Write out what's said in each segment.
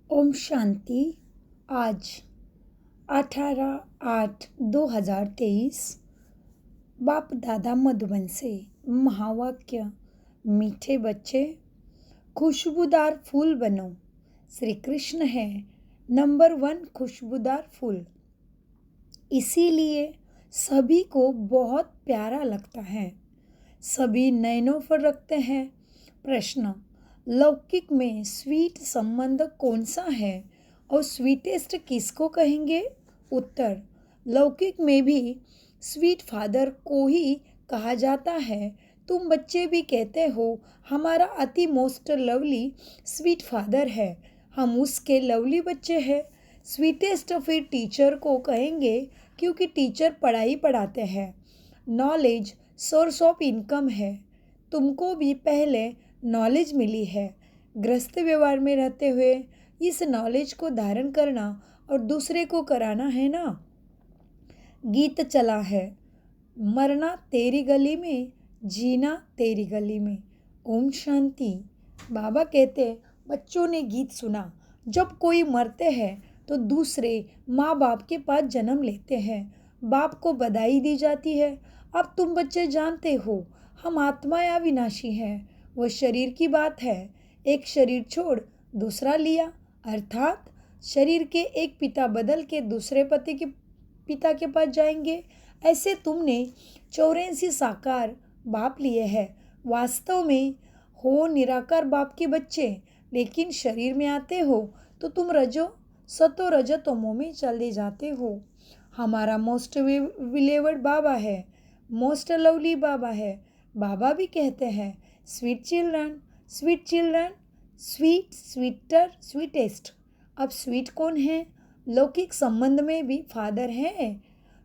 ओम शांति। आज 18/8/2023 बाप दादा मधुबन से महावाक्य। मीठे बच्चे खुशबूदार फूल बनो। श्री कृष्ण है नंबर 1 खुशबूदार फूल, इसीलिए सभी को बहुत प्यारा लगता है। सभी नयनों पर रखते हैं। प्रश्न, लौकिक में स्वीट संबंध कौन सा है और स्वीटेस्ट किसको कहेंगे? उत्तर, लौकिक में भी स्वीट फादर को ही कहा जाता है। तुम बच्चे भी कहते हो हमारा अति मोस्ट लवली स्वीट फादर है, हम उसके लवली बच्चे हैं। स्वीटेस्ट फिर टीचर को कहेंगे क्योंकि टीचर पढ़ाई पढ़ाते हैं। नॉलेज सोर्स ऑफ इनकम है। तुमको भी पहले नॉलेज मिली है। गृहस्थ व्यवहार में रहते हुए इस नॉलेज को धारण करना और दूसरे को कराना है ना। गीत चला है, मरना तेरी गली में, जीना तेरी गली में। ओम शांति। बाबा कहते बच्चों ने गीत सुना, जब कोई मरते हैं तो दूसरे माँ बाप के पास जन्म लेते हैं, बाप को बधाई दी जाती है। अब तुम बच्चे जानते हो हम आत्मा या विनाशी हैं, वह शरीर की बात है। एक शरीर छोड़ दूसरा लिया, अर्थात शरीर के एक पिता बदल के दूसरे पति के पिता के पास जाएंगे। ऐसे तुमने 84 साकार बाप लिए हैं। वास्तव में हो निराकार बाप के बच्चे, लेकिन शरीर में आते हो तो तुम सतो रजतमो में चले जाते हो। हमारा मोस्ट विलेवर्ड बाबा है, मोस्ट लवली बाबा है। बाबा भी कहते हैं sweet children, sweet children, sweet, sweeter, sweetest. अब स्वीट कौन है? लौकिक संबंध में भी फादर है,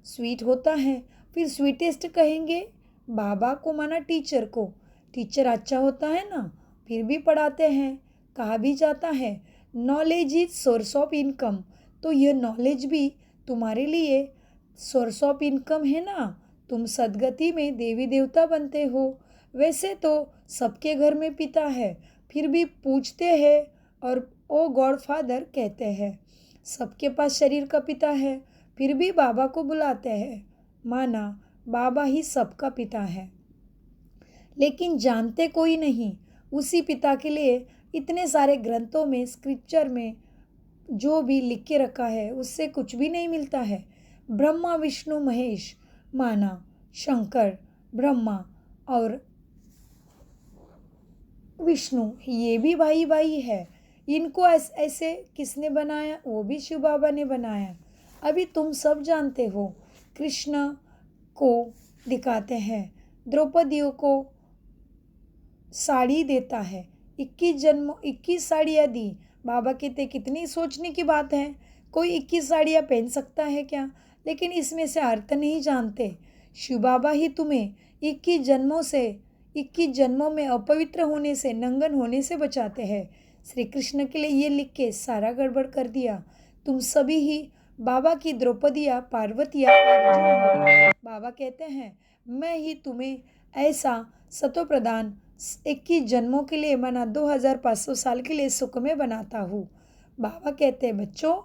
स्वीट होता है। फिर स्वीटेस्ट कहेंगे बाबा को, माना टीचर को। टीचर अच्छा होता है ना, फिर भी पढ़ाते हैं। कहा भी जाता है knowledge is source of income, तो यह नॉलेज भी तुम्हारे लिए सोर्स ऑफ इनकम है ना। तुम सदगति में देवी देवता बनते हो। वैसे तो सबके घर में पिता है, फिर भी पूछते हैं और ओ गॉड फादर कहते हैं। सबके पास शरीर का पिता है, फिर भी बाबा को बुलाते हैं, माना बाबा ही सबका पिता है। लेकिन जानते कोई नहीं। उसी पिता के लिए इतने सारे ग्रंथों में, स्क्रिप्चर में जो भी लिख के रखा है उससे कुछ भी नहीं मिलता है। ब्रह्मा विष्णु महेश, माना शंकर, ब्रह्मा और विष्णु, ये भी भाई भाई है। इनको ऐसे किसने बनाया? वो भी शिव बाबा ने बनाया। अभी तुम सब जानते हो कृष्ण को दिखाते हैं, द्रौपदियों को साड़ी देता है। 21 साड़ियाँ दी। बाबा कहते कितनी सोचने की बात है, कोई 21 साड़ियाँ पहन सकता है क्या? लेकिन इसमें से अर्थ नहीं जानते। शिव बाबा ही तुम्हें 21 जन्मों में अपवित्र होने से, नंगन होने से बचाते हैं। श्री कृष्ण के लिए ये लिख के सारा गड़बड़ कर दिया। तुम सभी ही बाबा की द्रौपदिया, पार्वतिया, अर्जुन हो। बाबा कहते हैं मैं ही तुम्हें ऐसा सतो प्रदान 21 जन्मों के लिए, माना 2500 साल के लिए सुख में बनाता हूँ। बाबा कहते हैं बच्चों,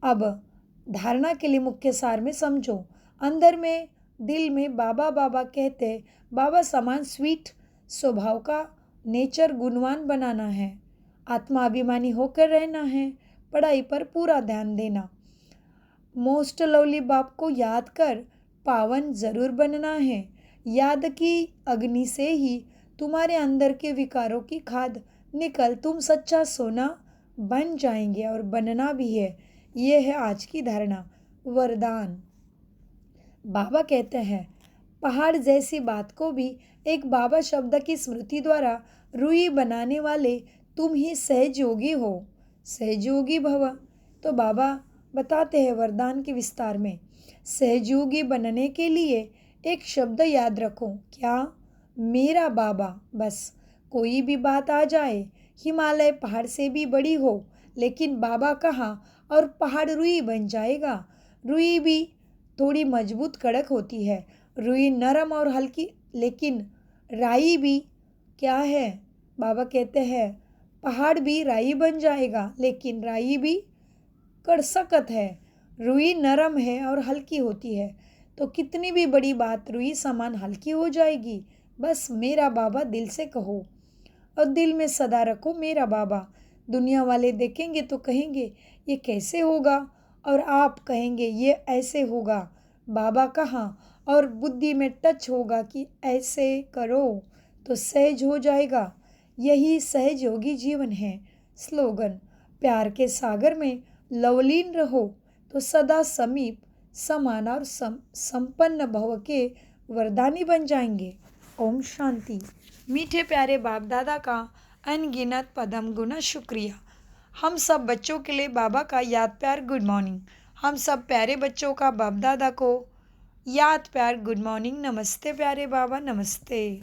अब धारणा के लिए मुख्य सार में समझो। अंदर में, दिल में बाबा बाबा कहते, बाबा समान स्वीट स्वभाव का नेचर गुणवान बनाना है, आत्माभिमानी होकर रहना है, पढ़ाई पर पूरा ध्यान देना, मोस्ट लवली बाप को याद कर पावन जरूर बनना है। याद की अग्नि से ही तुम्हारे अंदर के विकारों की खाद निकल तुम सच्चा सोना बन जाएंगे, और बनना भी है। ये है आज की धारणा। वरदान। बाबा कहते हैं पहाड़ जैसी बात को भी एक बाबा शब्द की स्मृति द्वारा रूई बनाने वाले तुम ही सहजयोगी हो। सहजयोगी भव। तो बाबा बताते हैं वरदान के विस्तार में, सहजयोगी बनने के लिए एक शब्द याद रखो। क्या? मेरा बाबा। बस कोई भी बात आ जाए, हिमालय पहाड़ से भी बड़ी हो, लेकिन बाबा कहा और पहाड़ रुई बन जाएगा। रुई भी थोड़ी मजबूत कड़क होती है, रुई नरम और हल्की, लेकिन राई भी क्या है? बाबा कहते हैं पहाड़ भी राई बन जाएगा, लेकिन राई भी कड़सकत है। रुई नरम है और हल्की होती है, तो कितनी भी बड़ी बात रुई समान हल्की हो जाएगी। बस मेरा बाबा दिल से कहो और दिल में सदा रखो मेरा बाबा। दुनिया वाले देखेंगे तो कहेंगे ये कैसे होगा, और आप कहेंगे ये ऐसे होगा। बाबा कहाँ और बुद्धि में टच होगा कि ऐसे करो तो सहज हो जाएगा। यही सहज योगी जीवन है। स्लोगन: प्यार के सागर में लवलीन रहो तो सदा समीप समान और संपन्न भव के वरदानी बन जाएंगे। ओम शांति। मीठे प्यारे बाप दादा का अनगिनत पदम गुना शुक्रिया। हम सब बच्चों के लिए बाबा का याद प्यार गुड मॉर्निंग। हम सब प्यारे बच्चों का बाप दादा को याद प्यार गुड मॉर्निंग। नमस्ते प्यारे बाबा, नमस्ते।